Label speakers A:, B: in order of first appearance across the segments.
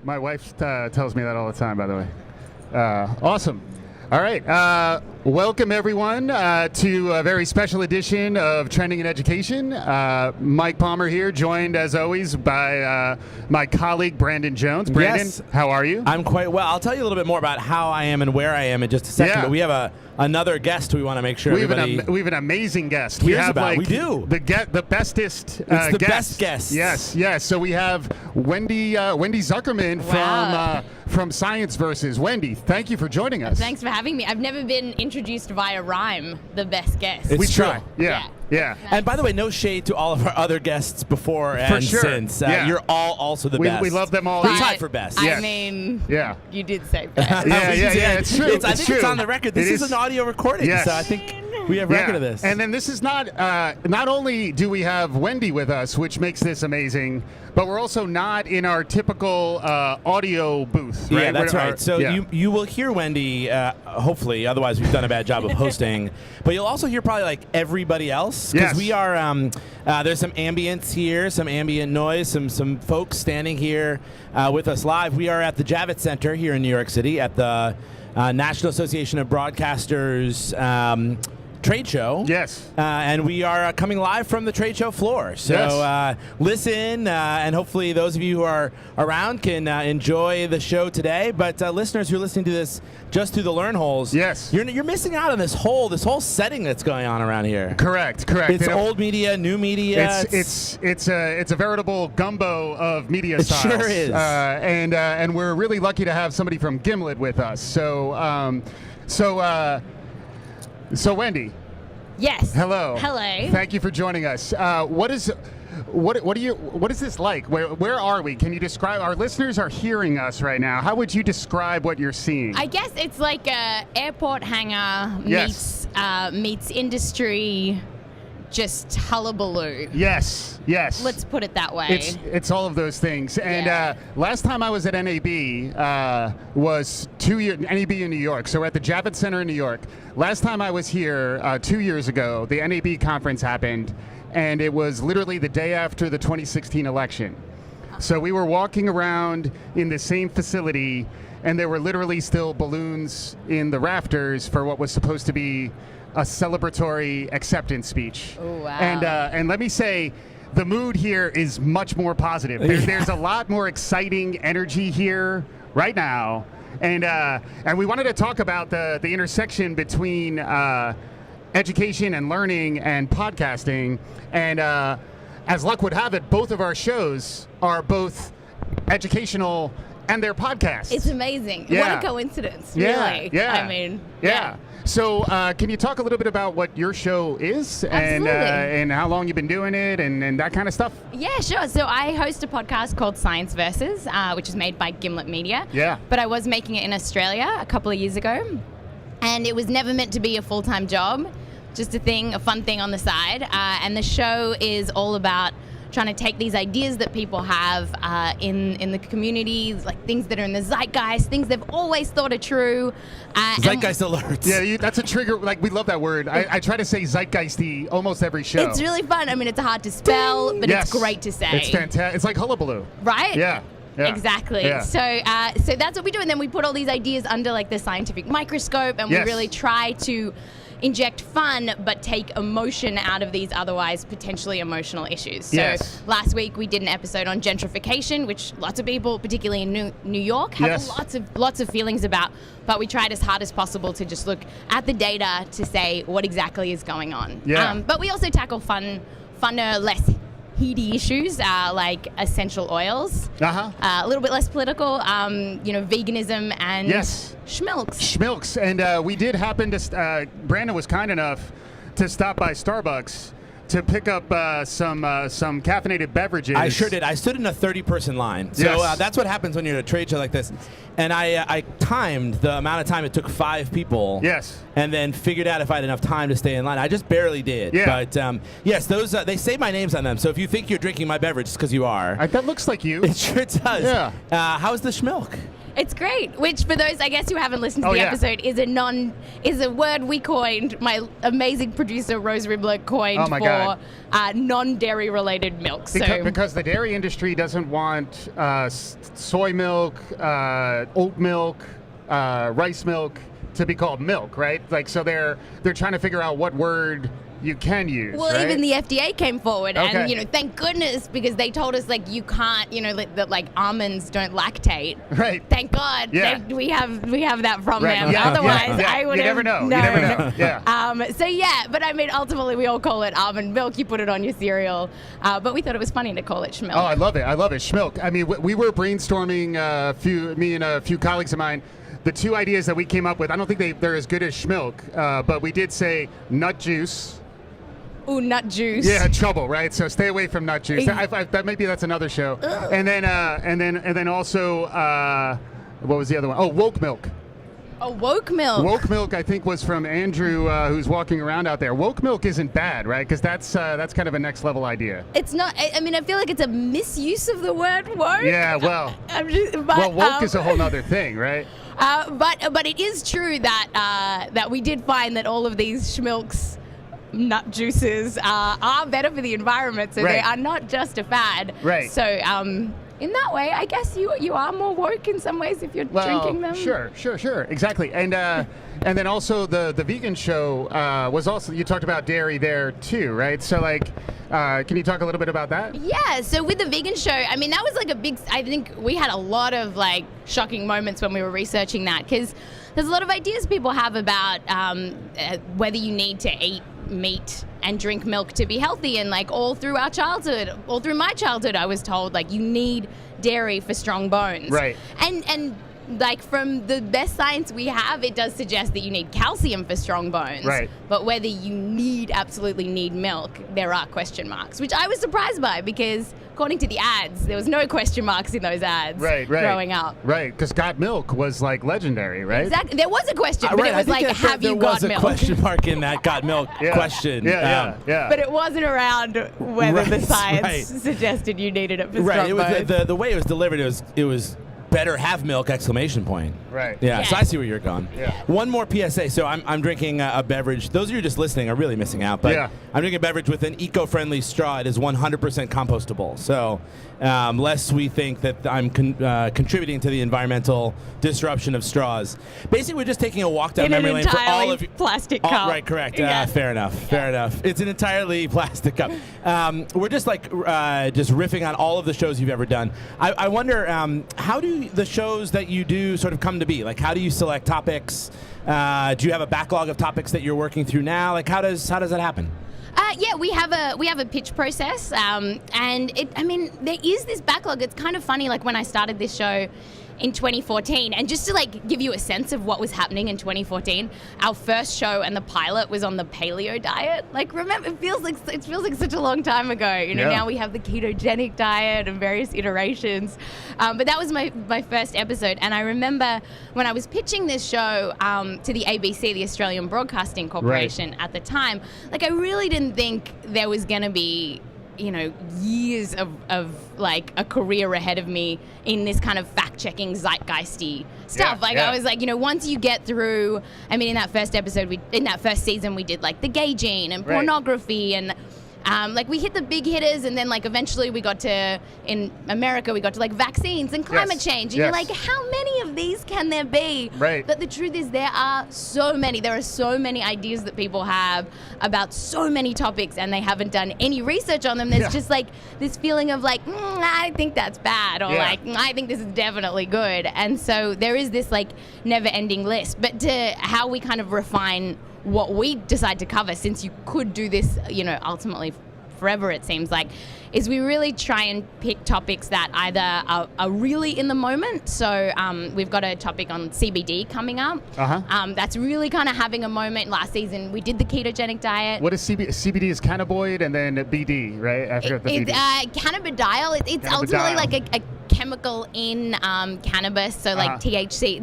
A: My wife tells me that all the time, by the way. Awesome. All right. Welcome, everyone, to a very special edition of Trending in Education. Mike Palmer here, joined, as always, by my colleague, Brandon Jones. Brandon,
B: yes.
A: How are you?
B: I'm quite well. I'll tell you a little bit more about how I am and where I am in just a second.
A: Yeah.
B: But we have another guest we want to make sure
A: we
B: everybody
A: have an amazing guest.
B: We do.
A: The bestest
B: It's the
A: guest.
B: best guest.
A: Yes. So we have Wendy Zukerman from Science Versus. Wendy, thank you for joining us.
C: Thanks for having me. I've never been introduced via rhyme, the best guest.
B: It's
A: we
B: true.
A: try. Yeah.
B: And by the way, no shade to all of our other guests before and
A: sure.
B: since. You're all also the best.
A: We love them all.
B: We
C: But,
B: tied for best.
C: I mean, you did say best.
A: Yeah, it's true.
B: I think it's on the record. This is an audio recording,
A: Yes.
B: so I think we have record of this.
A: And then this is not only do we have Wendy with us, which makes this amazing, but we're also not in our typical audio booth, right?
B: Yeah, that's right. So you will hear Wendy, hopefully, otherwise we've done a bad job of hosting, but you'll also hear probably like everybody else, because we are, there's some ambience here, some ambient noise, some folks standing here with us live. We are at the Javits Center here in New York City at the National Association of Broadcasters trade show.
A: Yes.
B: And we are coming live from the trade show floor. So listen, and hopefully those of you who are around can enjoy the show today. But listeners who are listening to this just through the Learn Holes, you're missing out on this whole setting that's going on around here.
A: Correct.
B: It's old media, new media.
A: It's a veritable gumbo of media styles.
B: It sure is.
A: And we're really lucky to have somebody from Gimlet with us. So Wendy.
C: Yes.
A: Hello.
C: Thank
A: you for joining us. What is this like? Where are we? Can you describe? Our listeners are hearing us right now. How would you describe what you're seeing?
C: I guess it's like a airport hangar meets industry, just hullabaloo.
A: Yes.
C: Let's put it that way.
A: It's all of those things. And last time I was at NAB was 2 years, NAB in New York. So we're at the Javits Center in New York. Last time I was here 2 years ago, the NAB conference happened, and it was literally the day after the 2016 election. So we were walking around in the same facility, and there were literally still balloons in the rafters for what was supposed to be a celebratory acceptance speech.
C: Oh, wow.
A: And let me say, the mood here is much more positive. There's a lot more exciting energy here right now. And we wanted to talk about the intersection between education and learning and podcasting. And as luck would have it, both of our shows are both educational and they're podcasts.
C: It's amazing. What a coincidence, really.
A: Yeah.
C: I mean,
A: So can you talk a little bit about what your show is and how long you've been doing it and that kind of stuff?
C: Yeah, sure. So I host a podcast called Science Versus, which is made by Gimlet Media.
A: Yeah.
C: But I was making it in Australia a couple of years ago, and it was never meant to be a full-time job, just a fun thing on the side. And the show is all about trying to take these ideas that people have in the communities, like things that are in the zeitgeist, things they've always thought are true.
B: Zeitgeist alerts.
A: Yeah, that's a trigger. Like, we love that word. I try to say zeitgeisty almost every show.
C: It's really fun. I mean, it's hard to spell, but it's great to say.
A: It's fantastic. It's like hullabaloo.
C: Right?
A: Yeah.
C: Exactly.
A: Yeah.
C: So that's what we do, and then we put all these ideas under like the scientific microscope, and we really try to inject fun but take emotion out of these otherwise potentially emotional issues. So last week we did an episode on gentrification, which lots of people, particularly in New York, have lots of feelings about, but we tried as hard as possible to just look at the data to say what exactly is going on. But we also tackle funner, less heady issues like essential oils, a little bit less political, veganism and schmilks.
A: And we did happen to, Brandon was kind enough to stop by Starbucks to pick up some caffeinated beverages.
B: I sure did. I stood in a 30-person line. So that's what happens when you're at a trade show like this. And I timed the amount of time it took 5 people.
A: Yes.
B: And then figured out if I had enough time to stay in line. I just barely did.
A: Yeah.
B: But yes, those they say my names on them. So if you think you're drinking my beverage, it's because you are.
A: That looks like you.
B: It sure does.
A: Yeah.
B: How's the schmilk?
C: It's great. Which, for those, I guess, who haven't listened to the episode, is a word we coined. My amazing producer Rose Ribler coined for non-dairy related milk.
A: Because the dairy industry doesn't want soy milk, oat milk, rice milk to be called milk, right? Like, so they're trying to figure out what word you can use.
C: Well,
A: right?
C: even the FDA came forward, and thank goodness, because they told us you can't, that almonds don't lactate.
A: Right.
C: Thank God.
A: Yeah.
C: We have that from them.
A: Yeah.
C: Otherwise, I would
A: have. You never know. You never know. Yeah.
C: But I mean, ultimately, we all call it almond milk. You put it on your cereal, but we thought it was funny to call it schmilk.
A: Oh, I love it. Schmilk. I mean, we were brainstorming me and a few colleagues of mine. The two ideas that we came up with, I don't think they're as good as schmilk, but we did say nut juice.
C: Ooh, nut juice.
A: Yeah, trouble, right? So stay away from nut juice. Maybe that's another show.
C: Ugh.
A: And then also, what was the other one? Oh, woke milk.
C: Oh, woke milk.
A: Woke milk, I think, was from Andrew, who's walking around out there. Woke milk isn't bad, right? Because that's kind of a next level idea.
C: It's not. I mean, I feel like it's a misuse of the word woke.
A: Yeah, well, woke is a whole other thing, right?
C: But it is true that we did find that all of these schmilks, nut juices, are better for the environment, so they are not just a fad.
A: Right.
C: So in that way, I guess you are more woke in some ways if you're drinking them.
A: Sure, exactly. And then also the vegan show was also, you talked about dairy there too, right? So can you talk a little bit about that?
C: Yeah, so with the vegan show, I mean, that was I think we had a lot of shocking moments when we were researching that, because there's a lot of ideas people have about whether you need to eat meat and drink milk to be healthy, and all through my childhood, I was told you need dairy for strong bones.
A: Right.
C: And from the best science we have, it does suggest that you need calcium for strong bones.
A: Right.
C: But whether you absolutely need milk, there are question marks, which I was surprised by, because according to the ads, there was no question marks in those ads growing up.
A: Right, because got milk was legendary, right?
C: Exactly. There was a question, but it was have you got milk?
B: There was a question mark in that got milk question.
A: Yeah.
C: But it wasn't around whether the science suggested you needed it for strong bones.
B: The way it was delivered, it was better have milk, exclamation point.
A: Right.
B: Yeah, so I see where you're going.
A: Yeah.
B: One more PSA. So I'm drinking a beverage. Those of you just listening are really missing out, but I'm drinking a beverage with an eco-friendly straw. It is 100% compostable. So lest we think that I'm contributing to the environmental disruption of straws. Basically, we're just taking a walk down memory lane for all of you.
C: Plastic cup.
B: Right, correct. Fair enough. It's an entirely plastic cup. We're just just riffing on all of the shows you've ever done. I wonder, how do the shows that you do sort of come to be? How do you select topics? Do you have a backlog of topics that you're working through now? How does that happen?
C: Yeah, we have a pitch process, and there is this backlog. It's kind of funny, when I started this show in 2014, and just to give you a sense of what was happening in 2014, our first show and the pilot was on the paleo diet. Remember, it feels like such a long time ago. Now we have the ketogenic diet and various iterations, but that was my first episode. And I remember when I was pitching this show to the ABC, the Australian Broadcasting Corporation, at the time, I really didn't think there was going to be years of a career ahead of me in this kind of fact-checking, zeitgeisty stuff. I was once you get through, in that first episode, in that first season, we did the gay gene and pornography, and we hit the big hitters, and then eventually we got to, in America, we got to vaccines and climate change, and you're how many of these can there be?
A: Right.
C: But the truth is there are so many ideas that people have about so many topics, and they haven't done any research on them. There's just this feeling of I think that's bad, or I think this is definitely good. And so there is this never ending list. But to how we kind of refine what we decide to cover, since you could do this, ultimately forever, it seems is we really try and pick topics that either are really in the moment. So we've got a topic on CBD coming up. That's really kind of having a moment. Last season, we did the ketogenic diet.
A: What is CBD? CBD is cannabinoid, and then BD, right? After the BD.
C: Cannabidiol. It's ultimately a chemical in cannabis. So THC.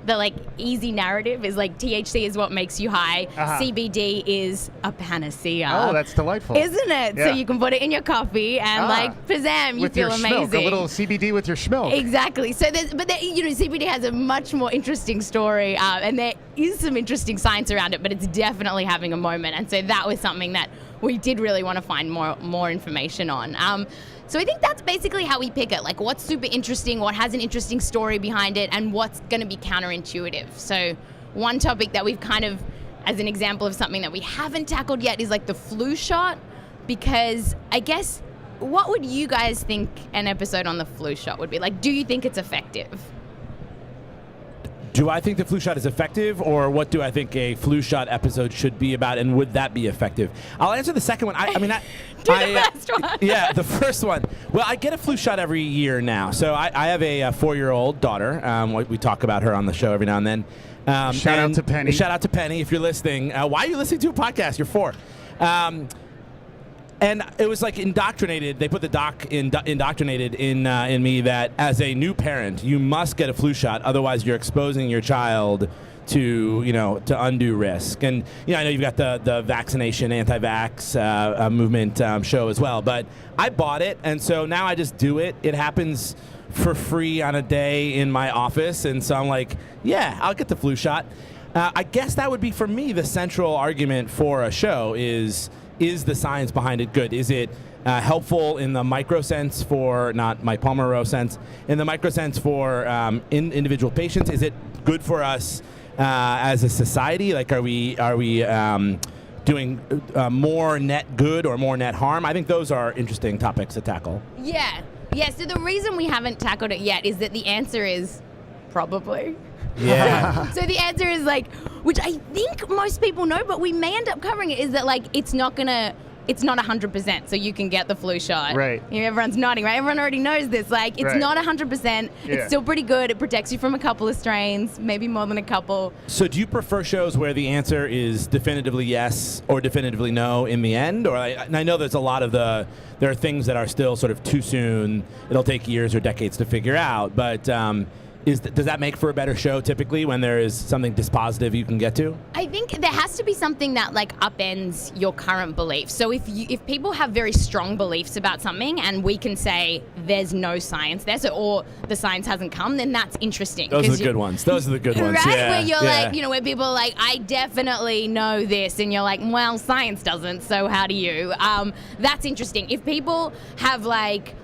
C: the like easy narrative is like THC is what makes you high. CBD is a panacea.
A: Oh, that's delightful.
C: Isn't it?
A: Yeah.
C: So you can put it in your coffee and like, pizzam, you
A: with
C: feel
A: your
C: amazing.
A: Schmilk, a little CBD with your schmilk.
C: Exactly. So CBD has a much more interesting story, and there is some interesting science around it, but it's definitely having a moment. And so that was something that we did really want to find more information on. So I think that's basically how we pick it. Like, what's super interesting, what has an interesting story behind it, and what's going to be counterintuitive. So one topic that we've kind of, as an example of something that we haven't tackled yet, is like the flu shot, because I guess, what would you guys think an episode on the flu shot would be? Like, do you think it's effective?
B: Do I think the flu shot is effective, or what do I think a flu shot episode should be about, and would that be effective? I'll answer the second one.
C: The first one.
B: Yeah, the first one. Well, I get a flu shot every year now. So I have a 4-year-old daughter. We talk about her on the show every now and then.
A: Shout out to Penny.
B: Shout out to Penny if you're listening. Why are you listening to a podcast? You're 4. And it was like indoctrinated. They put the indoctrinated in me that as a new parent, you must get a flu shot. Otherwise, you're exposing your child to undue risk. And I know you've got the vaccination, anti-vax movement show as well. But I bought it, and so now I just do it. It happens for free on a day in my office, and so I'm like, yeah, I'll get the flu shot. I guess that would be, for me, the central argument for a show is the science behind it good? Is it helpful in the micro sense for, not Mike Palmer sense, in the micro sense for individual patients? Is it good for us as a society? Like, are we doing more net good or more net harm? I think those are interesting topics to tackle.
C: Yeah. So the reason we haven't tackled it yet is that the answer is probably.
B: Yeah.
C: So the answer is like, which I think most people know, but we may end up covering it, is that like it's not 100%, so you can get the flu shot.
A: Right.
C: Everyone's nodding, right? Everyone already knows this. Like, it's not 100%.
A: Yeah.
C: It's still pretty good. It protects you from a couple of strains, maybe more than a couple.
B: So do you prefer shows where the answer is definitively yes or definitively no in the end? Or and I know there's a lot of there are things that are still sort of too soon. It'll take years or decades to figure out, but does that make for a better show typically when there is something dispositive you can get to? I
C: think there has to be something that like upends your current beliefs. So if people have very strong beliefs about something and we can say there's no science there, or the science hasn't come, then that's interesting.
B: Those are the good ones. Right?
C: Yeah, where you're like, where people are like, I definitely know this, and you're like, well, science doesn't, so how do you? That's interesting. If people have like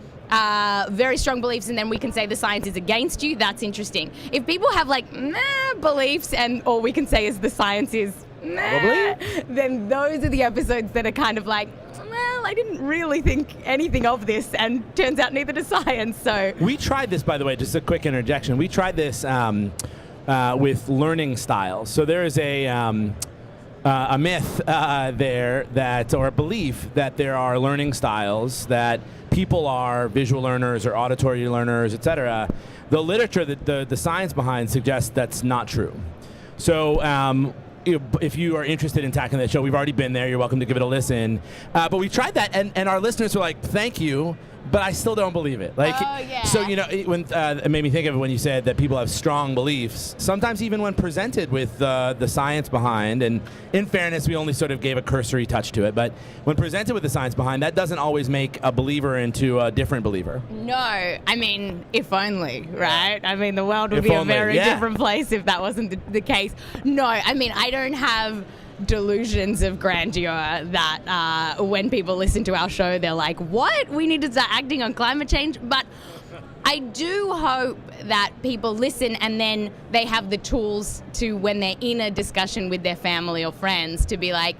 C: very strong beliefs and then we can say the science is against you, that's interesting. If people have like beliefs and all we can say is the science is then those are the episodes that are kind of like, well, I didn't really think anything of this, and turns out neither does science. So
B: we tried this, by the way, just a quick interjection. We tried this with learning styles. So there is a myth there or a belief that there are learning styles that people are visual learners or auditory learners, etc. The literature, the science behind suggests that's not true. So if you are interested in tackling that show, we've already been there. You're welcome to give it a listen. But we tried that, and our listeners were like, thank you, but I still don't believe it. Like, so it made me think of it when you said that people have strong beliefs. Sometimes even when presented with the science behind, and in fairness, we only sort of gave a cursory touch to it, but when presented with the science behind, that doesn't always make a believer into a different believer.
C: No, I mean, if only, right? I mean, the world would be a very different place if that wasn't the case. No, I mean, I don't have delusions of grandeur that when people listen to our show, they're like, what? We need to start acting on climate change? But I do hope that people listen and then they have the tools to, when they're in a discussion with their family or friends, to be like,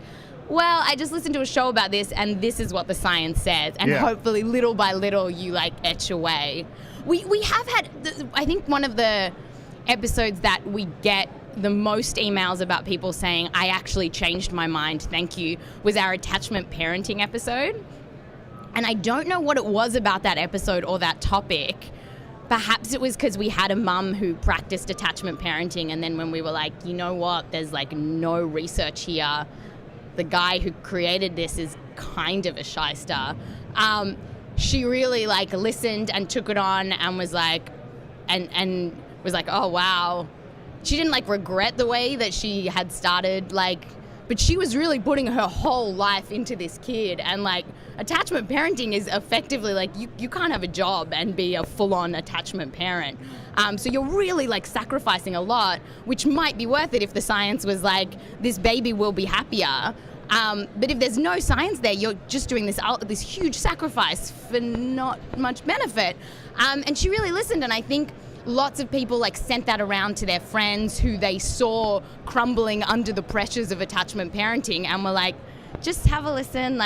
C: well, I just listened to a show about this and this is what the science says. And hopefully little by little you like etch away. We have had, I think one of the episodes that we get the most emails about people saying, I actually changed my mind, thank you, was our attachment parenting episode. And I don't know what it was about that episode or that topic. Perhaps it was because we had a mum who practiced attachment parenting, and then when we were like, you know what, there's like no research here. The guy who created this is kind of a shyster. She really like listened and took it on and was like, and was like, oh wow, she didn't like regret the way that she had started, like, but she was really putting her whole life into this kid. And like attachment parenting is effectively like you can't have a job and be a full-on attachment parent. So you're really like sacrificing a lot, which might be worth it if the science was like, this baby will be happier. But if there's no science there, you're just doing this huge sacrifice for not much benefit. And she really listened, and I think lots of people like sent that around to their friends who they saw crumbling under the pressures of attachment parenting, and were like, just have a listen,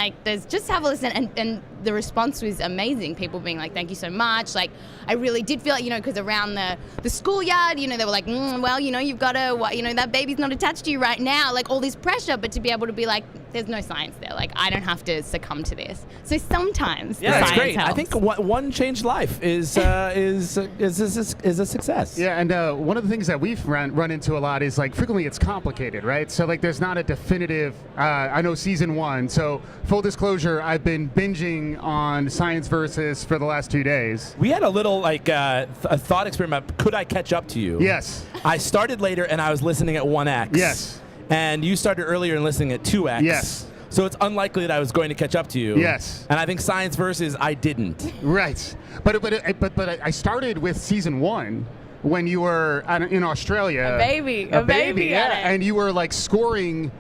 C: just have a listen. And the response was amazing. People being like, thank you so much. Like, I really did feel like, because around the schoolyard, they were like, well, you've got to, that baby's not attached to you right now. Like all this pressure, but to be able to be like, there's no science there. Like, I don't have to succumb to this. So sometimes the science
B: great.
C: helps.
B: I think one changed life is a success.
A: Yeah, and one of the things that we've run into a lot is like frequently it's complicated, right? So like there's not a definitive. I know season 1. So full disclosure, I've been binging on Science Versus for the last 2 days.
B: We had a little a thought experiment. Could I catch up to you?
A: Yes.
B: I started later and I was listening at 1x.
A: Yes.
B: And you started earlier and listening at 2x.
A: Yes.
B: So it's unlikely that I was going to catch up to you.
A: Yes.
B: And I think Science Versus, I didn't.
A: Right. But I started with season 1 when you were in Australia.
C: A baby.
A: Yeah. And you were like scoring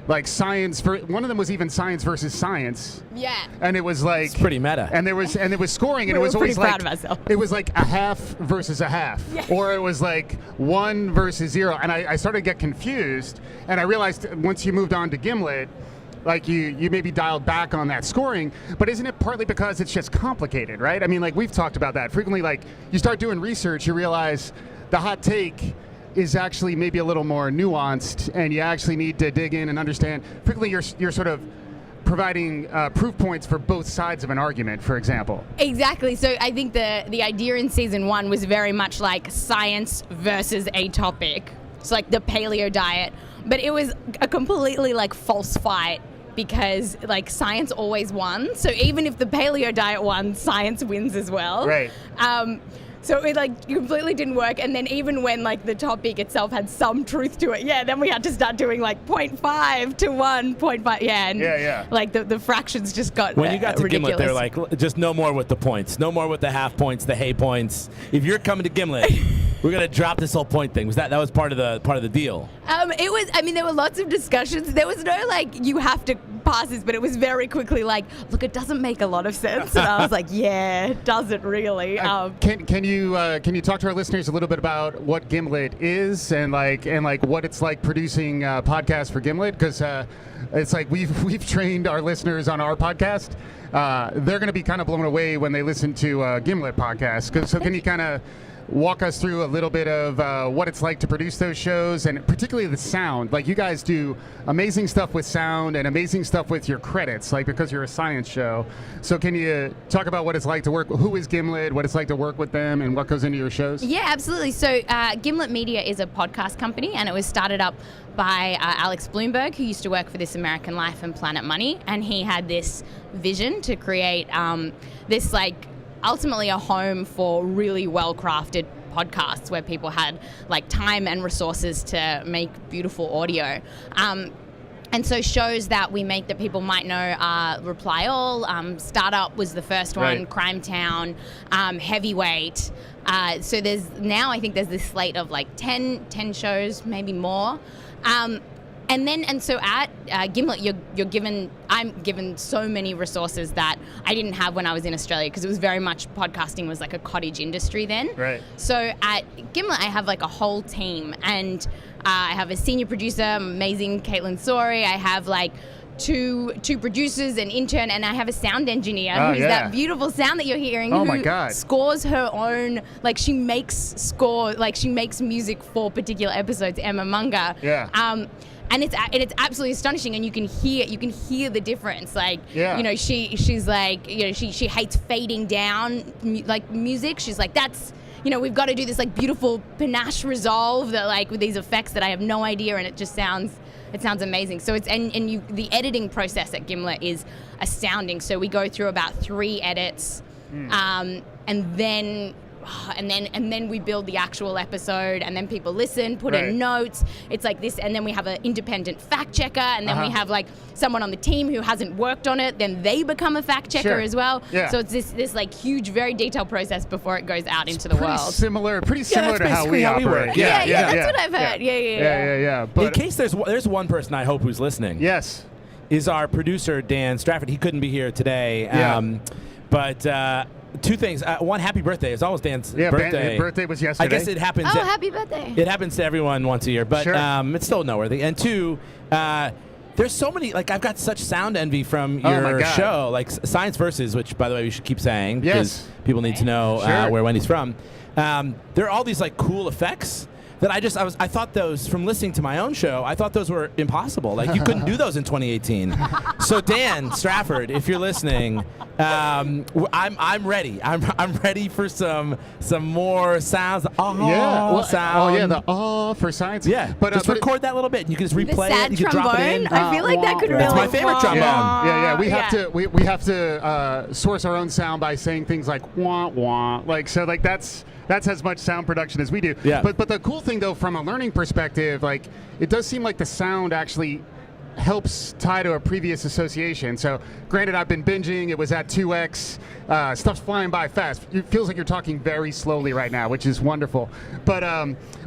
A: like science one of them was even Science Versus Science.
C: Yeah.
A: And it was like,
B: it's pretty meta.
A: And there was scoring, and it was
C: pretty
A: always
C: proud
A: like
C: of ourselves.
A: It was like a half versus a half.
C: Yeah.
A: Or it was like 1 versus 0. And I started to get confused, and I realized once you moved on to Gimlet, like you maybe dialed back on that scoring. But isn't it partly because it's just complicated, right? I mean, like we've talked about that frequently. Like you start doing research, you realize the hot take is actually maybe a little more nuanced, and you actually need to dig in and understand. Frequently, you're sort of providing proof points for both sides of an argument, for example.
C: Exactly. So I think the idea in season 1 was very much like science versus a topic. It's like the paleo diet, but it was a completely like false fight, because like science always won. So even if the paleo diet won, science wins as well.
A: Right.
C: So it like completely didn't work. And then even when like the topic itself had some truth to it, then we had to start doing like 0.5 to 1.5. Yeah. And like the fractions just got
B: when you got to
C: ridiculous.
B: Gimlet, they're like, just no more with the points, no more with the half points, the hay points. If you're coming to Gimlet, we're gonna drop this whole point thing. Was that was part of the deal?
C: It was. I mean, there were lots of discussions. There was no like you have to pass this, but it was very quickly like, look, it doesn't make a lot of sense. And I was like, yeah, it doesn't really.
A: Can you talk to our listeners a little bit about what Gimlet is and what it's like producing podcasts for Gimlet? Because it's like we've trained our listeners on our podcast. They're going to be kind of blown away when they listen to Gimlet podcast. So can you kind of walk us through a little bit of what it's like to produce those shows, and particularly the sound? Like you guys do amazing stuff with sound and amazing stuff with your credits, like because you're a science show. So can you talk about what it's like to work, who is Gimlet, what it's like to work with them, and what goes into your shows?
C: Yeah, absolutely. So Gimlet Media is a podcast company, and it was started up by Alex Bloomberg, who used to work for This American Life and Planet Money, and he had this vision to create this like ultimately a home for really well-crafted podcasts where people had like time and resources to make beautiful audio. And so shows that we make that people might know are Reply All, Startup was the first one,
A: right.
C: Crime Town, Heavyweight. So I think there's this slate of like 10 shows, maybe more. And so at Gimlet, I'm given so many resources that I didn't have when I was in Australia, because it was very much, podcasting was like a cottage industry then.
A: Right.
C: So at Gimlet, I have like a whole team, and I have a senior producer, amazing Caitlin Sorey. I have like two producers, an intern, and I have a sound engineer who's that beautiful sound that you're hearing.
A: Oh
C: who
A: my God.
C: Scores her own, like she makes music for particular episodes, Emma Munger.
A: Yeah.
C: And it's absolutely astonishing, and you can hear the difference. Like, she's like, she hates fading down like music. She's like, that's, we've got to do this like beautiful panache resolve that like with these effects that I have no idea, and it sounds amazing. So the editing process at Gimlet is astounding. So we go through about 3 edits, and then oh, and then we build the actual episode, and then people listen, put in notes. It's like this, and then we have an independent fact checker, and then we have like someone on the team who hasn't worked on it, then they become a fact checker as well. Yeah. So it's this like huge, very detailed process before it goes out into the world.
A: Pretty similar to how we operate.
C: Yeah, that's what I've heard. Yeah.
B: But in case there's one person I hope who's listening.
A: Yes.
B: Is our producer, Dan Strafford. He couldn't be here today. But two things. One, happy birthday. It's almost Dan's birthday.
A: His birthday was yesterday.
B: I guess it happens.
C: Oh, happy birthday.
B: It happens to everyone once a year, but it's still noteworthy. And two, there's so many, like, I've got such sound envy from your show, like Science Versus, which, by the way, we should keep saying because people need to know where Wendy's from. There are all these, like, cool effects that I thought those, from listening to my own show, I thought those were impossible. Like, you couldn't do those in 2018. So Dan Strafford, if you're listening, I'm ready. I'm ready for some more sounds.
A: The for science.
B: Yeah, but just record that little bit. And you can just replay it. You can drop it in.
C: I feel like that could really.
B: It's my favorite trombone.
A: Yeah. We have to source our own sound by saying things like wah wah. Like that's as much sound production as we do.
B: Yeah.
A: But the cool thing, though, from a learning perspective, like, it does seem like the sound actually helps tie to a previous association. So, granted, I've been binging. It was at 2x. Stuff's flying by fast. It feels like you're talking very slowly right now, which is wonderful. But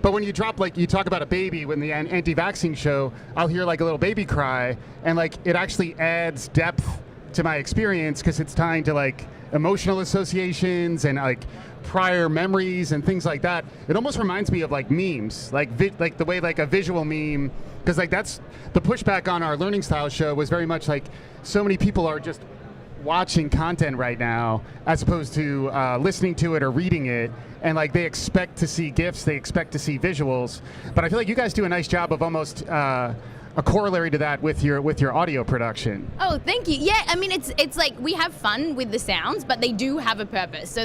A: when you drop, like, you talk about a baby, when the anti-vaxxing show, I'll hear, like, a little baby cry, and, like, it actually adds depth to my experience because it's tying to, like, emotional associations and, like, prior memories and things like that. It almost reminds me of like memes, like the way like a visual meme, because like that's the pushback on our learning style show was very much like so many people are just watching content right now as opposed to listening to it or reading it, and like they expect to see GIFs, they expect to see visuals. But I feel like you guys do a nice job of almost a corollary to that with your audio production.
C: Oh, thank you. Yeah, I mean it's like we have fun with the sounds, but they do have a purpose. So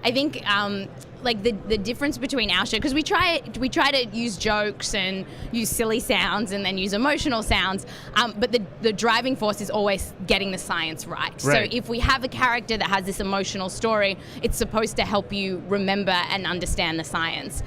C: I think like the difference between our show, because we try to use jokes and use silly sounds and then use emotional sounds, but the driving force is always getting the science right. So if we have a character that has this emotional story, it's supposed to help you remember and understand the science.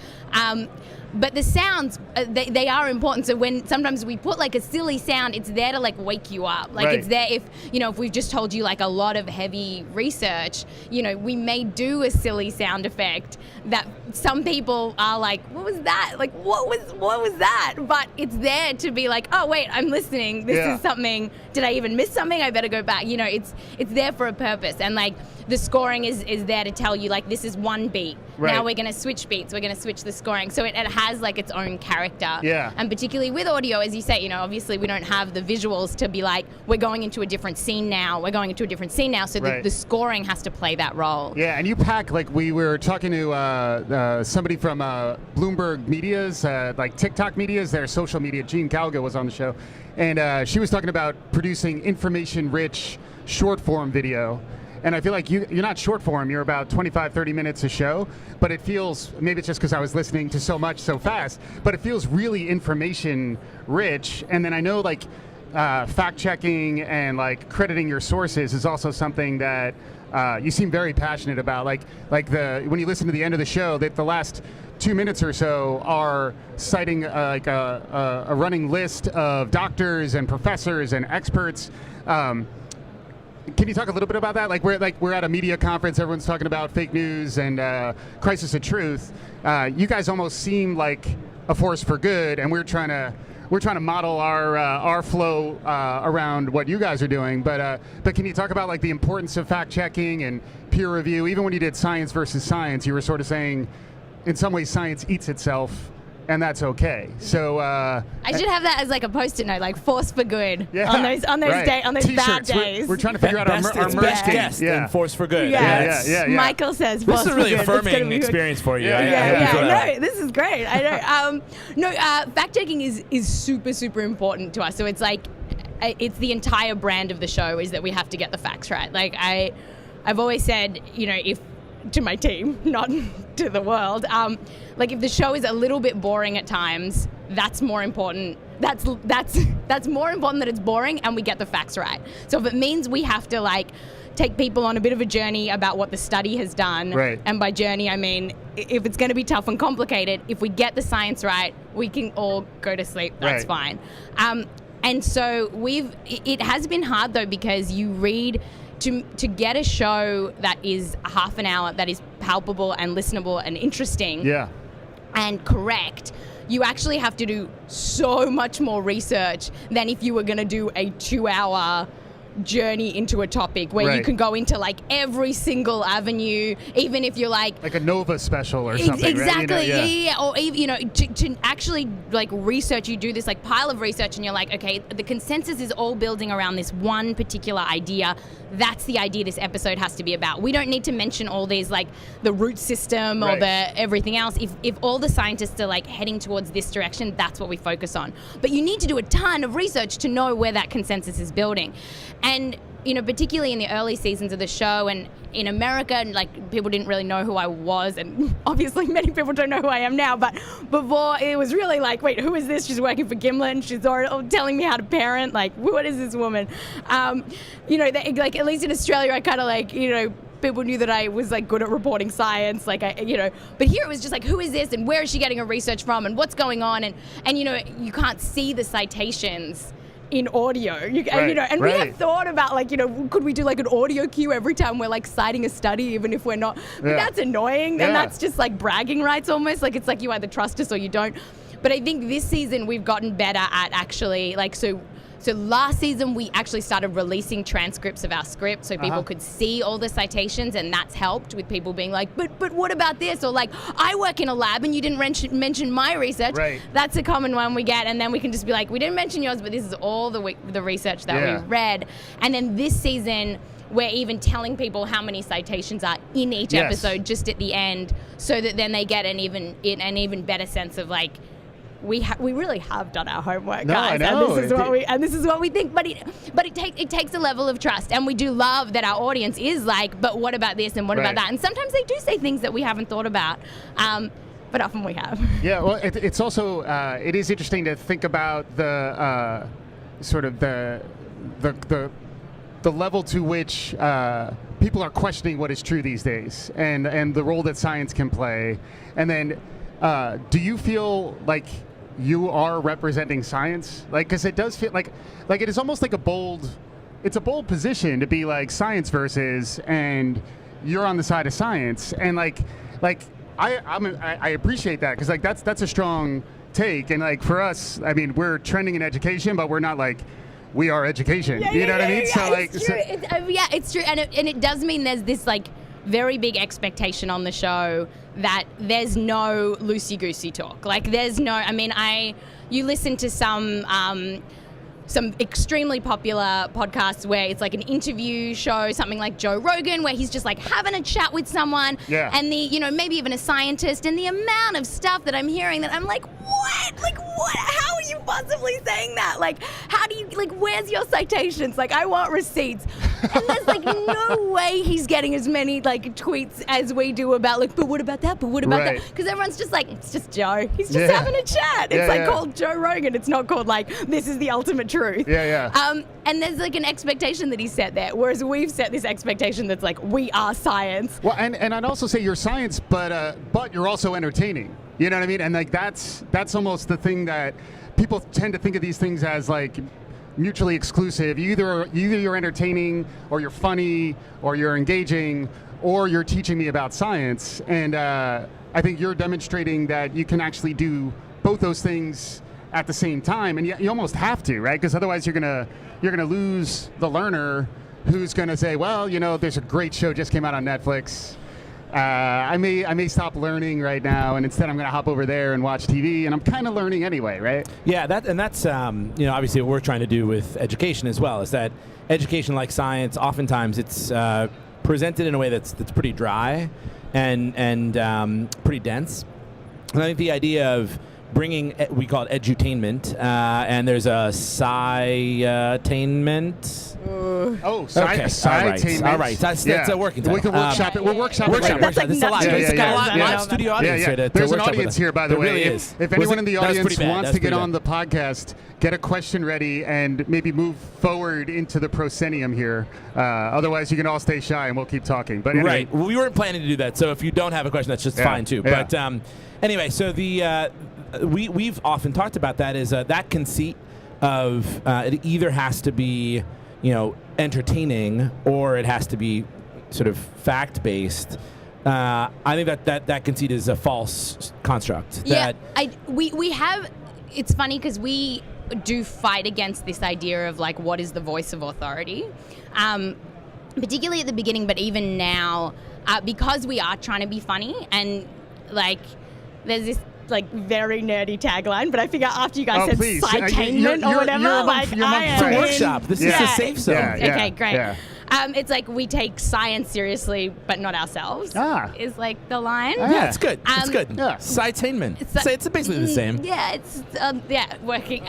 C: But the sounds, they are important. So when sometimes we put like a silly sound, it's there to like wake you up. Like it's there if we've just told you like a lot of heavy research, we may do a silly sound effect that some people are like, what was that? Like, what was that? But it's there to be like, oh wait, I'm listening. This is something. Did I even miss something? I better go back. It's there for a purpose. And like the scoring is there to tell you like this is one beat. Now we're going to switch beats. We're going to switch the scoring. So it has like its own character. Yeah. And particularly with audio, as you say, obviously we don't have the visuals to be like, we're going into a different scene now. We're going into a different scene now. So the scoring has to play that role.
A: Yeah, and you pack, like we were talking to somebody from Bloomberg Media's, like TikTok Media's, their social media. Jean Calgo was on the show. And she was talking about producing information-rich short-form video. And I feel like you're not short form, you're about 25, 30 minutes a show, but it feels, maybe it's just because I was listening to so much so fast, but it feels really information rich. And then I know like fact checking and like crediting your sources is also something that you seem very passionate about. Like when you listen to the end of the show, that the last 2 minutes or so are citing like a running list of doctors and professors and experts. Can you talk a little bit about that? We're at a media conference. Everyone's talking about fake news and crisis of truth. You guys almost seem like a force for good, and we're trying to model our flow around what you guys are doing. But can you talk about like the importance of fact checking and peer review? Even when you did Science Versus Science, you were sort of saying, in some ways, science eats itself. And that's okay. So
C: I should have that as like a post-it note, like force for good on those bad days.
A: We're trying to figure out our merch
B: guest and force for good.
C: Yeah. Michael says force for good.
B: This is a really affirming experience for you.
C: No, this is great. I know. Fact checking is super, super important to us. So it's like it's the entire brand of the show is that we have to get the facts right. Like I've always said, if to my team, not to the world. Like if the show is a little bit boring at times, that's more important. That's more important that it's boring and we get the facts right. So if it means we have to like take people on a bit of a journey about what the study has done.
A: Right.
C: And by journey, I mean, if it's going to be tough and complicated, if we get the science right, we can all go to sleep. That's fine. And so it has been hard though, because you read to get a show that is half an hour, that is palpable and listenable and interesting and correct, you actually have to do so much more research than if you were going to do a 2-hour journey into a topic where you can go into like every single avenue, even if you're like
A: a Nova special or something.
C: Exactly.
A: Right?
C: Yeah. Or even, to actually like research, you do this like pile of research and you're like, okay, the consensus is all building around this one particular idea. That's the idea this episode has to be about. We don't need to mention all these like the root system or the everything else. If all the scientists are like heading towards this direction, that's what we focus on. But you need to do a ton of research to know where that consensus is building. And, particularly in the early seasons of the show and in America, like, people didn't really know who I was. And obviously many people don't know who I am now. But before, it was really like, wait, who is this? She's working for Gimlet. She's already telling me how to parent. Like, what is this woman? Like, at least in Australia, I kind of like, people knew that I was like good at reporting science, like but here it was just like, who is this and where is she getting her research from and what's going on? And you can't see the citations in audio, we have thought about like, could we do like an audio cue every time we're like citing a study, even if we're not, but that's annoying and that's just like bragging rights almost, like it's like you either trust us or you don't. But I think this season we've gotten better at actually like, so last season we actually started releasing transcripts of our script so people could see all the citations, and that's helped with people being like, but what about this? Or like, I work in a lab and you didn't mention my research.
A: Right.
C: That's a common one we get, and then we can just be like, we didn't mention yours, but this is all the research that we read. And then this season we're even telling people how many citations are in each episode just at the end, so that then they get an even better sense of like, we really have done our homework, guys.
A: I know.
C: And this is what we think. But it takes a level of trust, and we do love that our audience is like, but what about this and what about that? And sometimes they do say things that we haven't thought about, but often we have. Yeah,
A: well, it's also it is interesting to think about the sort of the level to which people are questioning what is true these days, and the role that science can play, and then. Do you feel like you are representing science? Like, because it does feel like it is almost like it's a bold position to be like science versus, and you're on the side of science, and I appreciate that, because like that's a strong take, and like for us, I mean, we're trending in education, but we're not like, we are education. You know what I mean? So like,
C: it's true. It's true, and it does mean there's this like very big expectation on the show that there's no loosey-goosey talk. Like, there's no, I mean, you listen to some extremely popular podcasts where it's like an interview show, something like Joe Rogan, where he's just like having a chat with someone, and maybe even a scientist, and the amount of stuff that I'm hearing that I'm like, what? Like, what? How are you possibly saying that? Like, how do you, like, where's your citations? Like, I want receipts. And there's like no way he's getting as many like tweets as we do about like, but what about that? But what about that? Because everyone's just like, it's just Joe. He's just having a chat. It's called Joe Rogan. It's not called like, this is the ultimate truth. And there's like an expectation that he set there, whereas we've set this expectation that's like, we are science.
A: Well, and I'd also say you're science, but you're also entertaining. You know what I mean? And like that's almost the thing that people tend to think of these things as like mutually exclusive. Either you're entertaining, or you're funny, or you're engaging, or you're teaching me about science. And I think you're demonstrating that you can actually do both those things at the same time, and you almost have to, right? Because otherwise you're gonna lose the learner who's gonna say, well, there's a great show just came out on Netflix. I may stop learning right now, and instead I'm going to hop over there and watch TV, and I'm kind of learning anyway, right?
B: Yeah, that's obviously what we're trying to do with education as well, is that education, like science, oftentimes it's presented in a way that's pretty dry and pretty dense. And I think the idea of bringing, we call it edutainment, and there's a sci-tainment.
A: Sci-tainment.
B: All right. That's a working title.
A: We can workshop it. We'll workshop it later.
B: That's a lot. It's got a live studio audience here to
A: There's an
B: workshop
A: audience here, by the way.
B: Really is.
A: If anyone in the audience wants to get on the podcast, get a question ready and maybe move forward into the proscenium here. Otherwise, you can all stay shy and we'll keep talking. But anyway.
B: Right. Well, we weren't planning to do that, so if you don't have a question, that's just fine too.
A: Yeah.
B: But anyway, so we've often talked about that is that conceit of it either has to be entertaining or it has to be sort of fact-based. I think that conceit is a false construct.
C: We have. It's funny because we do fight against this idea of like what is the voice of authority, particularly at the beginning, but even now, because we are trying to be funny and like there's this like very nerdy tagline, but I figure after you guys said sci-tainment or whatever,
B: it's a workshop. This is a safe zone.
C: Okay, great. Yeah. It's like we take science seriously, but not ourselves. Is like the line.
B: Yeah, it's good. It's good. Yeah. Sci-tainment. It's basically the same.
C: Yeah, it's working.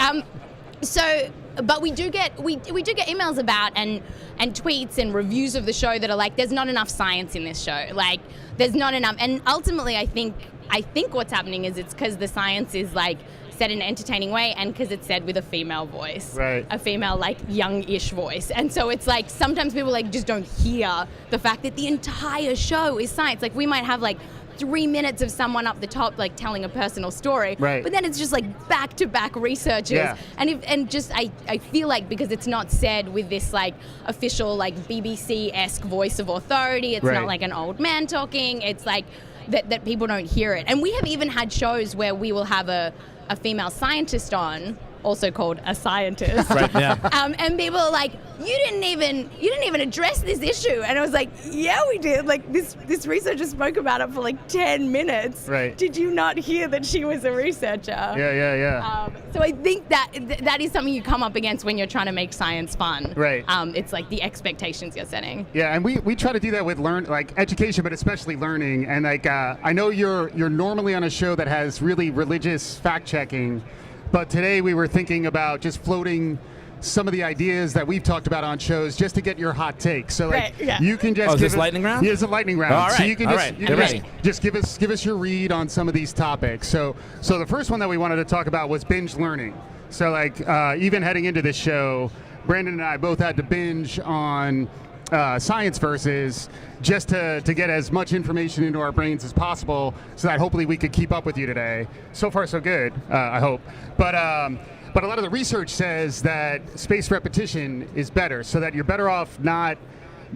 C: But we do get emails about and tweets and reviews of the show that are like, there's not enough science in this show. Like, there's not enough. And ultimately, I think what's happening is it's because the science is like said in an entertaining way and because it's said with a female voice.
A: Right.
C: A female, like, young-ish voice. And so it's like sometimes people like just don't hear the fact that the entire show is science. Like, we might have like 3 minutes of someone up the top like telling a personal story,
A: right.
C: But then it's just like back-to-back researchers, I feel like because it's not said with this like official like BBC-esque voice of authority, it's not like an old man talking, it's like that people don't hear it. And we have even had shows where we will have a female scientist on, also called a scientist.
B: Right, yeah.
C: And people are like, you didn't even address this issue. And I was like, yeah, we did. Like this researcher spoke about it for like 10 minutes.
A: Right.
C: Did you not hear that she was a researcher?
A: Yeah.
C: So I think that is something you come up against when you're trying to make science fun.
A: Right.
C: It's like the expectations you're setting.
A: Yeah, and we try to do that with education, but especially learning. And like I know you're normally on a show that has really religious fact checking. But today we were thinking about just floating some of the ideas that we've talked about on shows just to get your hot take. So you can just
B: is this lightning round?
A: Yeah, it's a lightning round.
B: All right.
A: So you can
B: just
A: give us your read on some of these topics. So the first one that we wanted to talk about was binge learning. So even heading into this show, Brandon and I both had to binge on Science Versus just to get as much information into our brains as possible so that hopefully we could keep up with you today. So far so good, I hope. But a lot of the research says that spaced repetition is better, so that you're better off not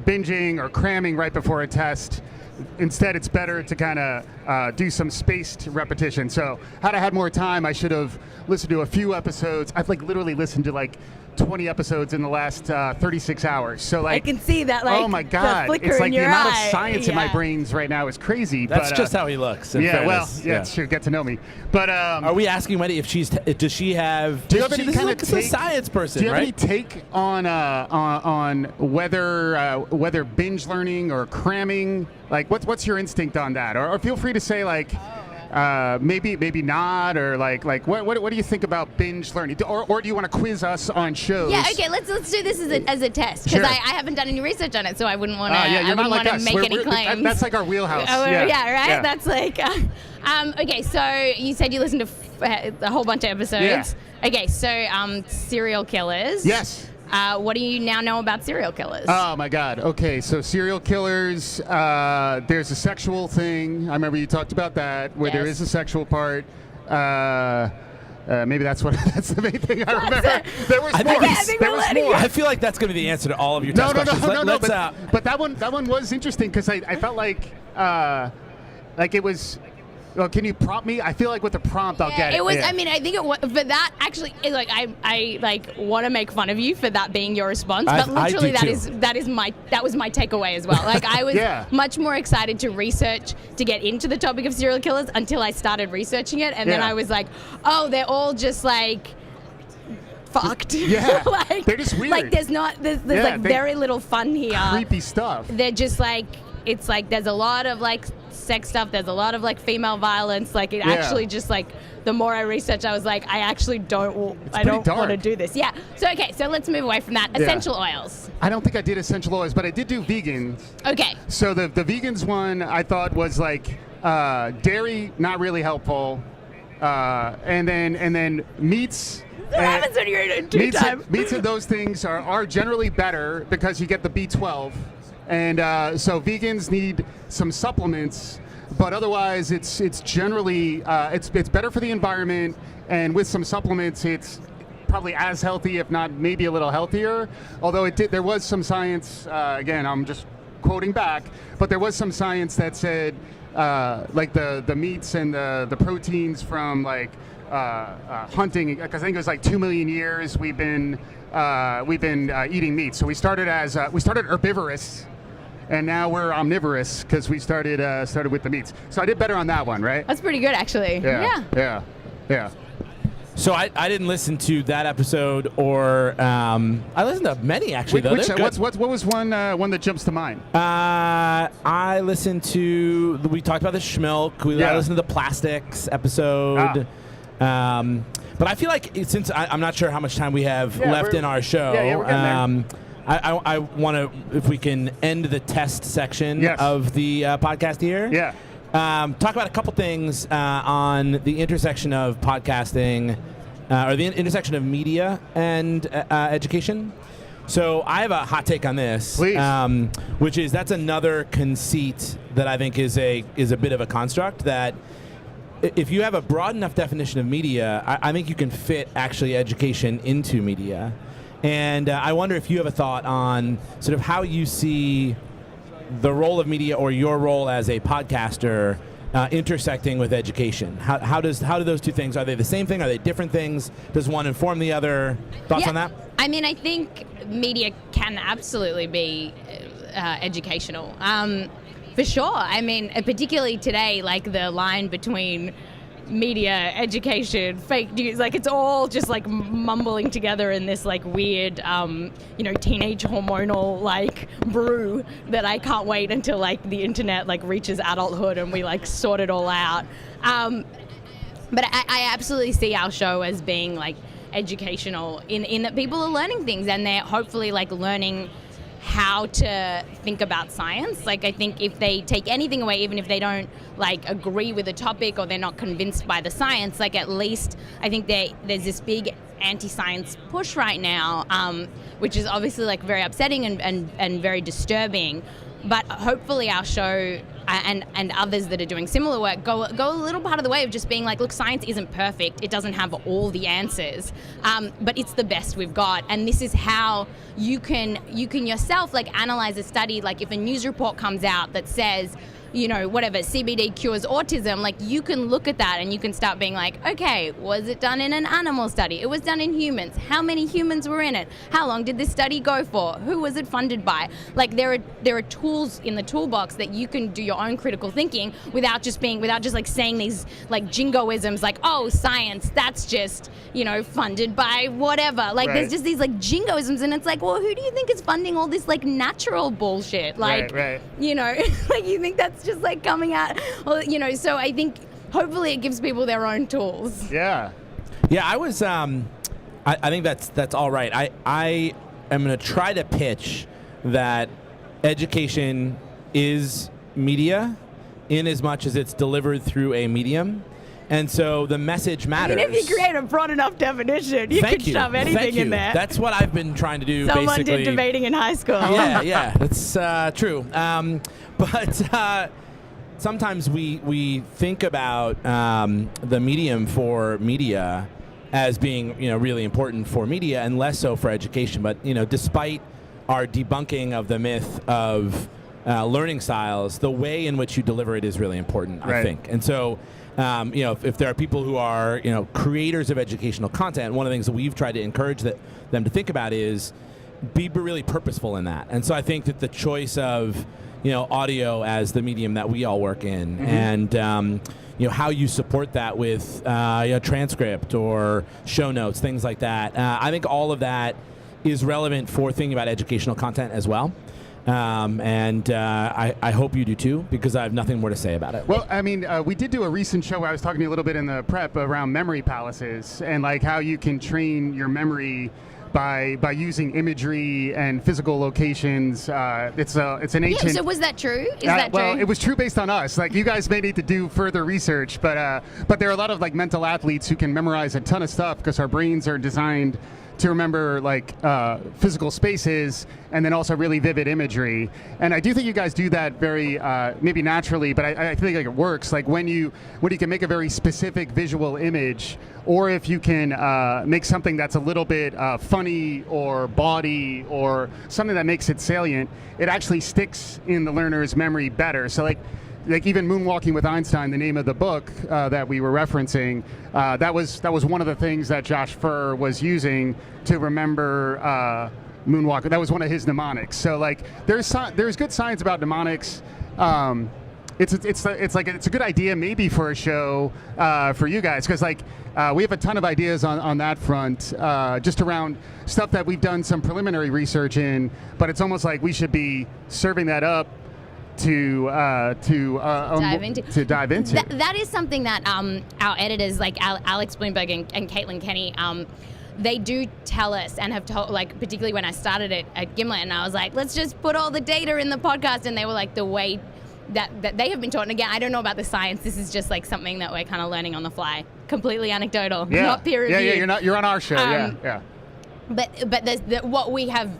A: binging or cramming right before a test. Instead, it's better to kind of do some spaced repetition. So had I had more time, I should have listened to a few episodes. I've literally listened to 20 episodes in the last 36 hours. So
C: I can see that
A: oh my God, it's like the amount of science in my brains right now is crazy.
B: That's just how he looks.
A: Sure, get to know me. But
B: are we asking Wendy if does she have?
A: Do you have any kind of take?
B: A science person,
A: do you have any take on whether binge learning or cramming? Like, what's your instinct on that? Or feel free to say maybe not, or what do you think about binge learning? Or do you want to quiz us on shows?
C: Yeah, okay, let's do this as a test, because I haven't done any research on it, so I wouldn't want to make any claims.
A: That's like our wheelhouse.
C: Right? Yeah. That's like okay, so you said you listened to a whole bunch of episodes.
A: Yeah.
C: Okay, so serial killers.
A: Yes.
C: What do you now know about serial killers?
A: Oh my God. Okay, so serial killers, there's a sexual thing. I remember you talked about that, where there is a sexual part. Maybe that's the main thing I remember. There was more.
B: I feel like that's going to be the answer to all of your test questions.
A: No. But that one was interesting because I felt like it was. Well, can you prompt me? I feel like with the prompt, I'll get it.
C: It was. Yeah. I mean, I think it was. But that actually, I want to make fun of you for that being your response. But literally, that was my takeaway as well. Like, I was much more excited to research to get into the topic of serial killers until I started researching it, and then I was like, oh, they're all just like fucked.
A: Yeah. They're just weird.
C: Like, there's very little fun here.
A: Creepy stuff.
C: They're just like it's like there's a lot of like sex stuff, there's a lot of like female violence, like it actually just like the more I researched, I was like, I actually don't want to do this. Yeah. So okay, so let's move away from that. Essential oils.
A: I don't think I did essential oils, but I did do vegan.
C: Okay.
A: So the vegans one I thought was like dairy, not really helpful, and then meats.
C: What happens when you're in two time?
A: Meats and those things are generally better because you get the B12, and so vegans need some supplements. But otherwise, it's generally it's better for the environment, and with some supplements, it's probably as healthy, if not maybe a little healthier. Although there was some science. Again, I'm just quoting back, but there was some science that said like the meats and the proteins from like hunting, because I think it was like 2 million years we've been eating meat. So we started herbivorous. And now we're omnivorous because we started with the meats. So I did better on that one, right?
C: That's pretty good, actually.
A: Yeah.
B: So I didn't listen to that episode, or I listened to many actually. Though
A: what was one that jumps to mind?
B: I listened to we talked about the schmilk. I listened to the plastics episode. But I feel like since I'm not sure how much time we have left in our show.
A: Yeah, we're getting there.
B: I want to, if we can end the test section of the podcast here.
A: Yeah.
B: Talk about a couple things on the intersection of podcasting, or the intersection of media and education. So I have a hot take on this, which is that's another conceit that I think is a bit of a construct that. If you have a broad enough definition of media, I think you can fit actually education into media. And I wonder if you have a thought on sort of how you see the role of media or your role as a podcaster intersecting with education. How do those two things, are they the same thing? Are they different things? Does one inform the other? Thoughts on that?
C: I mean, I think media can absolutely be educational. For sure. I mean, particularly today, like the line between media, education, fake news, like it's all just like mumbling together in this like weird, teenage hormonal like brew that I can't wait until like the internet like reaches adulthood and we like sort it all out. But I absolutely see our show as being like educational in that people are learning things and they're hopefully like learning how to think about science. Like I think if they take anything away, even if they don't like agree with the topic or they're not convinced by the science, like at least I think there's this big anti-science push right now, which is obviously like very upsetting and very disturbing. But hopefully our show and others that are doing similar work go a little part of the way of just being like, look, science isn't perfect. It doesn't have all the answers, but it's the best we've got. And this is how you can yourself like analyze a study. Like if a news report comes out that says, whatever, CBD cures autism, like you can look at that and you can start being like, okay, was it done in an animal study? It was done in humans. How many humans were in it? How long did this study go for? Who was it funded by? Like there are tools in the toolbox that you can do your own critical thinking without just like saying these like jingoisms like, oh, science, that's just, funded by whatever. Like there's just these like jingoisms and it's like, well, who do you think is funding all this like natural bullshit? Like, like you think that's just like coming out, so I think hopefully it gives people their own tools.
A: Yeah,
B: I was I think that's all right. I am going to try to pitch that education is media in as much as it's delivered through a medium. And so the message matters.
C: I mean, if you create a broad enough definition, you can shove anything in there.
B: That's what I've been trying to do.
C: Someone did debating in high school.
B: Yeah, that's true. But sometimes we think about the medium for media as being really important for media and less so for education. But despite our debunking of the myth of learning styles, the way in which you deliver it is really important, I think. And so. If there are people who are, creators of educational content, one of the things that we've tried to encourage them to think about is be really purposeful in that. And so I think that the choice of, audio as the medium that we all work in, and how you support that with transcript or show notes, things like that. I think all of that is relevant for thinking about educational content as well. And I hope you do too, because I have nothing more to say about it.
A: Well, I mean, we did do a recent show where I was talking to you a little bit in the prep around memory palaces and like how you can train your memory by using imagery and physical locations. It's an ancient.
C: Yeah, so was that true? Is that
A: well,
C: true?
A: it was true based on us. Like you guys may need to do further research, but there are a lot of like mental athletes who can memorize a ton of stuff because our brains are designed to remember like physical spaces and then also really vivid imagery. And I do think you guys do that very maybe naturally, but I think like it works. Like when you can make a very specific visual image, or if you can make something that's a little bit funny or bawdy or something that makes it salient, it actually sticks in the learner's memory better. So like even Moonwalking with Einstein, the name of the book that we were referencing, that was one of the things that Josh Furr was using to remember Moonwalker. That was one of his mnemonics. So like there's good science about mnemonics. It's a good idea maybe for a show for you guys, because like we have a ton of ideas on that front, just around stuff that we've done some preliminary research in, but it's almost like we should be serving that up to dive into.
C: That is something that our editors, like Alex Bloomberg and Caitlin Kenny, they do tell us and have told, like, particularly when I started it at Gimlet, and I was like, let's just put all the data in the podcast, and they were like, the way that they have been taught. And again, I don't know about the science. This is just like something that we're kind of learning on the fly, completely anecdotal, not peer reviewed.
A: Yeah, you're on our show. Yeah.
C: But what we have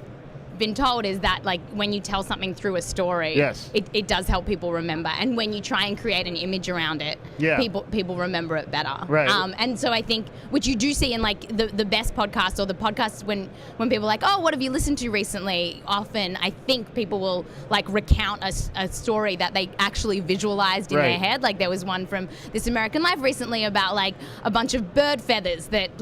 C: been told is that like when you tell something through a story,
A: yes,
C: it does help people remember, and when you try and create an image around it, people remember it better.
A: Right.
C: And so I think, which you do see in like the best podcasts, or the podcasts when people are like, oh, what have you listened to recently? Often I think people will like recount a story that they actually visualized in their head. Like there was one from This American Life recently about like a bunch of bird feathers that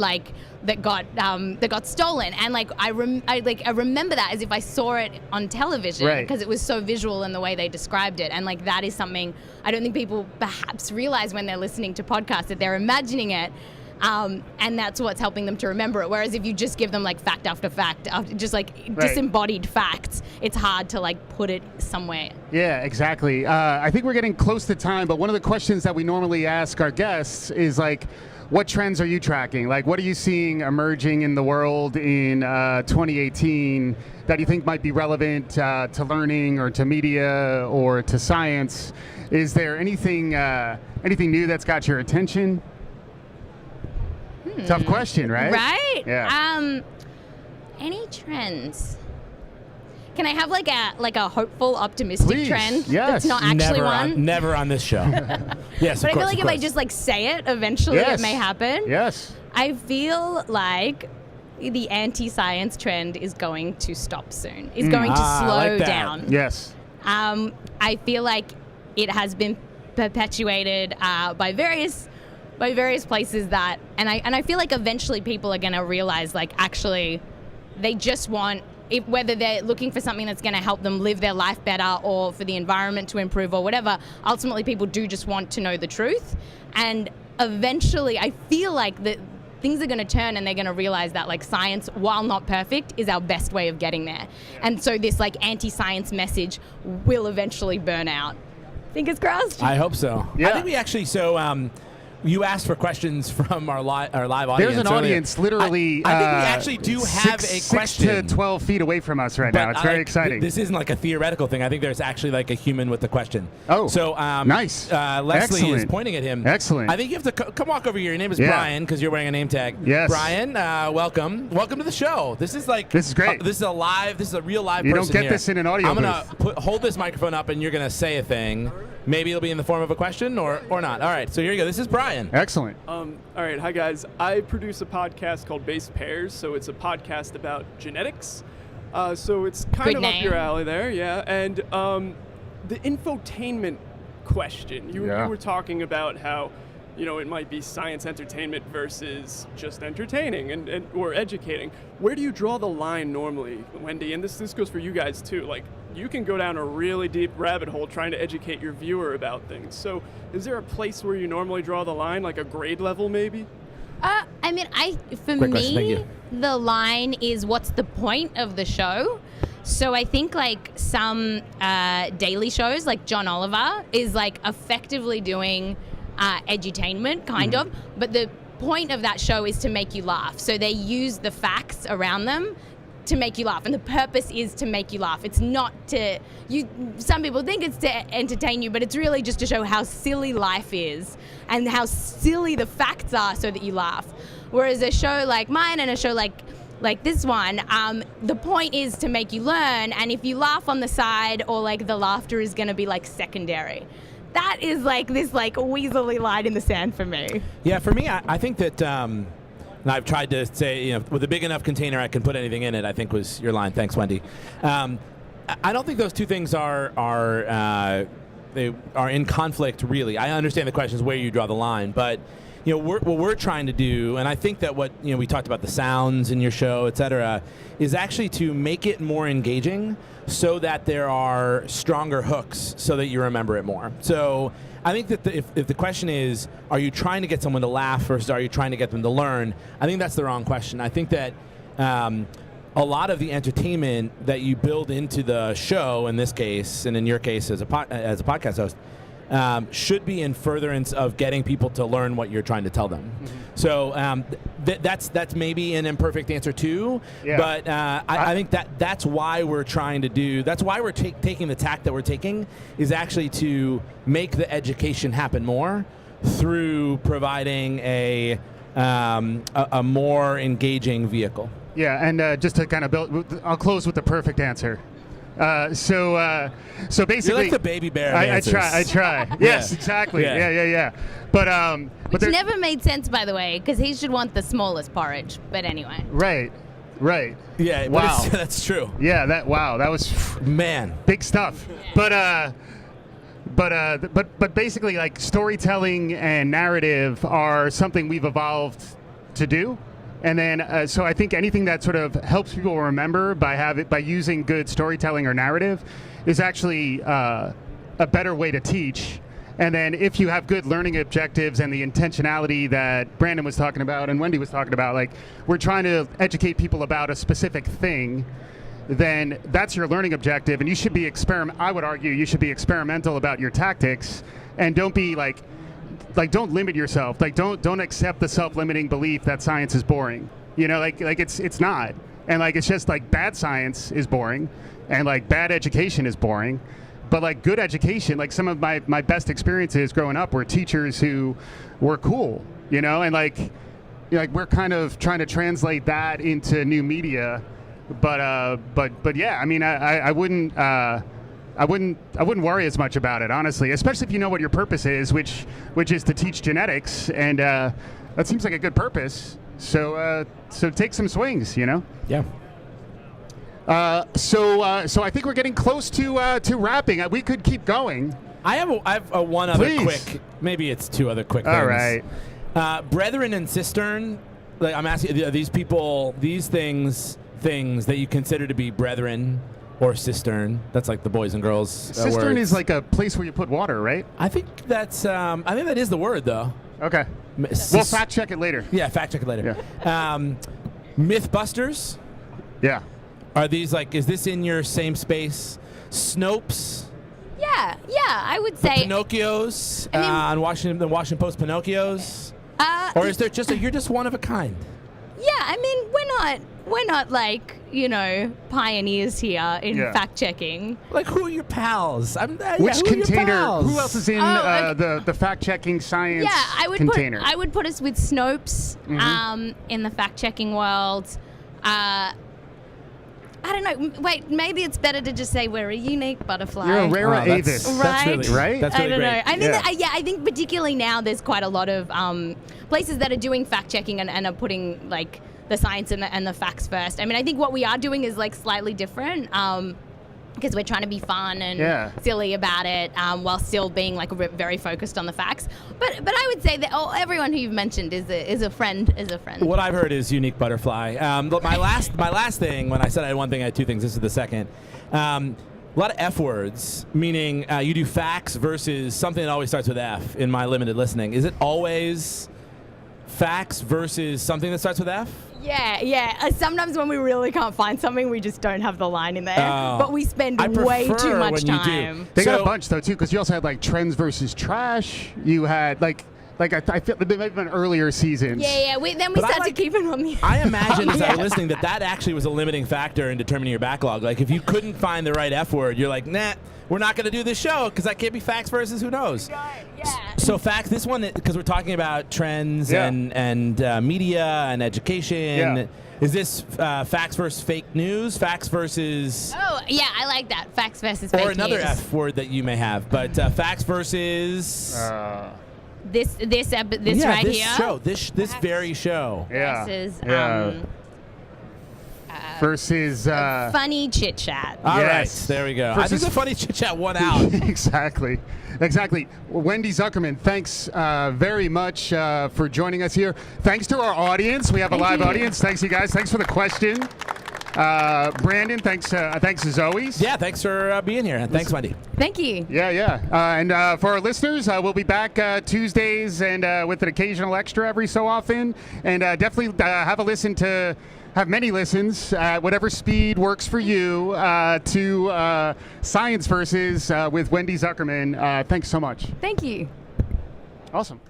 C: got stolen, and like I remember that as if I saw it on television, because it was so visual in the way they described it. And like that is something I don't think people perhaps realize when they're listening to podcasts, that they're imagining it, and that's what's helping them to remember it. Whereas if you just give them like fact after fact, just like disembodied facts, it's hard to like put it somewhere.
A: Yeah, exactly. I think we're getting close to time, but one of the questions that we normally ask our guests is like, what trends are you tracking? Like, what are you seeing emerging in the world in 2018 that you think might be relevant to learning or to media or to science? Is there anything new that's got your attention? Tough question, right?
C: Right?
A: Yeah.
C: Any trends? Can I have like a hopeful, optimistic trend?
A: Yes.
C: That's not actually one.
B: Never on this show. Yes,
C: but
B: of course,
C: I feel like if I just like say it, eventually it may happen.
A: Yes.
C: I feel like the anti-science trend is going to stop soon. Is going to slow down.
A: Yes.
C: I feel like it has been perpetuated by various places that, and I feel like eventually people are going to realize like actually they just want. Whether they're looking for something that's going to help them live their life better or for the environment to improve or whatever, ultimately people do just want to know the truth. And eventually I feel like that things are going to turn and they're going to realize that like science, while not perfect, is our best way of getting there. And so this like anti-science message will eventually burn out. Fingers crossed.
B: I hope so.
A: Yeah.
B: I think we actually, you asked for questions from our live audience.
A: There's an
B: earlier.
A: audience literally.
B: I think we actually do have a question.
A: 6 to 12 feet away from us right now. It's very exciting.
B: This isn't like a theoretical thing. I think there's actually like a human with the question.
A: Oh,
B: so
A: nice.
B: Leslie is pointing at him.
A: Excellent.
B: I think you have to come walk over here. Your name is Brian because you're wearing a name tag.
A: Yes.
B: Brian, welcome to the show. This is great. This is a real live.
A: You
B: person
A: don't get
B: here.
A: this in an audio
B: I'm gonna hold this microphone up and you're gonna say a thing. Maybe it'll be in the form of a question or not. All right, so here you go. This is Brian.
A: Excellent.
D: All right, hi guys. I produce a podcast called Base Pairs, so it's a podcast about genetics. So it's kind of up your alley there, yeah. And the infotainment question. You were talking about how, it might be science entertainment versus just entertaining and or educating. Where do you draw the line normally, Wendy? And this goes for you guys too. Like, you can go down a really deep rabbit hole trying to educate your viewer about things. So is there a place where you normally draw the line, like a grade level maybe?
C: For me, the line is what's the point of the show? So I think like some daily shows, like John Oliver, is like effectively doing edutainment, kind of. But the point of that show is to make you laugh. So they use the facts around them to make you laugh, and the purpose is to make you laugh. It's not to some people think it's to entertain you, but it's really just to show how silly life is and how silly the facts are so that you laugh. Whereas a show like mine and a show like this one, the point is to make you learn, and if you laugh on the side, or like the laughter is going to be like secondary. That is like this like weaselly line in the sand for me.
B: Yeah, for me, I think that and I've tried to say, with a big enough container I can put anything in it, I think was your line. Thanks, Wendy. I don't think those two things are in conflict, really. I understand the question is where you draw the line, but what we're trying to do, and I think that what we talked about, the sounds in your show, et cetera, is actually to make it more engaging so that there are stronger hooks so that you remember it more. So I think that if the question is, are you trying to get someone to laugh versus are you trying to get them to learn, I think that's the wrong question. I think that a lot of the entertainment that you build into the show, in this case, and in your case as a podcast host, should be in furtherance of getting people to learn what you're trying to tell them. So that's maybe an imperfect answer too, but I think that's why we're trying to do, that's why we're taking the tack that we're taking, is actually to make the education happen more through providing a more engaging vehicle.
A: Yeah, and just to kind of build, I'll close with the perfect answer. So basically,
B: you're like the baby bear.
A: I try. Yes, exactly. Yeah. But
C: which never made sense, by the way, because he should want the smallest porridge. But anyway.
A: Right.
B: Yeah.
A: Wow.
B: That's true.
A: Yeah. That was big stuff.
C: Yeah.
A: But basically, like, storytelling and narrative are something we've evolved to do. And then, so I think anything that sort of helps people remember by using good storytelling or narrative is actually a better way to teach. And then if you have good learning objectives and the intentionality that Brandon was talking about and Wendy was talking about, like we're trying to educate people about a specific thing, then that's your learning objective. And you should be I would argue you should be experimental about your tactics, and don't be like don't limit yourself. Like don't accept the self-limiting belief that science is boring. Like it's not. And like it's just like bad science is boring, and like bad education is boring. But like good education, like some of my best experiences growing up were teachers who were cool, and like we're kind of trying to translate that into new media. But yeah, I mean I wouldn't worry as much about it, honestly, especially if you know what your purpose is, which is to teach genetics, and that seems like a good purpose. So take some swings,
B: Yeah.
A: So I think we're getting close to wrapping. We could keep going.
B: I have one other
A: Please.
B: quick. Maybe it's two other quick things.
A: All right.
B: Brethren and cistern. Like I'm asking, are these people, these things that you consider to be brethren or cistern? That's like the boys and girls.
A: Cistern
B: words.
A: is like a place where you put water, right?
B: I think that's. I think that is the word, though.
A: Okay. We'll fact check it later.
B: Yeah, fact check it later.
A: Yeah.
B: Mythbusters.
A: Yeah.
B: Are these like? Is this in your same space? Snopes.
C: Yeah, I would say.
B: Pinocchios on the Washington Post Pinocchios. Or is there just you're just one of a kind?
C: Yeah, I mean we're not like pioneers here in fact checking.
B: Like, who are your pals?
A: Which
B: who
A: container? Who else is in the fact checking science?
C: Yeah,
A: container?
C: I would put us with Snopes in the fact checking world. I don't know. Wait, maybe it's better to just say we're a unique butterfly.
A: You're a rara avis,
C: right?
B: That's really,
A: right?
B: That's really
C: I don't
B: great.
C: know. I think I think particularly now there's quite a lot of places that are doing fact checking and are putting like the science and the facts first. I mean, I think what we are doing is like slightly different. Because we're trying to be fun and silly about it, while still being like very focused on the facts. But I would say that everyone who you've mentioned is a friend.
B: What I've heard is unique butterfly. But my last thing, when I said I had one thing, I had two things. This is the second. A lot of F words, meaning you do facts versus something that always starts with F. In my limited listening, is it always facts versus something that starts with F?
C: Yeah. Sometimes when we really can't find something, we just don't have the line in there. But we spend way too much time.
A: They got a bunch though too, because you also had like trends versus trash. You had like I feel there may have been earlier seasons.
C: Yeah. Then we started keeping on the.
B: I imagine as I was listening that actually was a limiting factor in determining your backlog. Like if you couldn't find the right F word, you're like, nah, we're not going to do this show because that can't be facts versus who knows.
C: Yeah.
B: So facts, this one, because we're talking about trends and media and education.
A: Yeah.
B: Is this facts versus fake news? Facts versus...
C: Oh, yeah, I like that. Facts versus fake news.
B: Or another F word that you may have. But facts versus...
C: This right
B: this
C: here?
B: Show, this very show.
A: Yeah.
C: Versus
A: versus
C: funny chit chat.
B: All right, there we go. I think the funny chit chat won out.
A: Exactly. Wendy Zukerman, thanks very much for joining us here. Thanks to our audience. We have a live audience. Thanks, you guys. Thanks for the question. Brandon, thanks to Zoe's.
B: Yeah, thanks for being here. Thanks, Wendy.
C: Thank you.
A: Yeah. And for our listeners, we'll be back Tuesdays and with an occasional extra every so often. And definitely have many listens at whatever speed works for you to Science Versus with Wendy Zukerman. Thanks so much.
C: Thank you.
A: Awesome.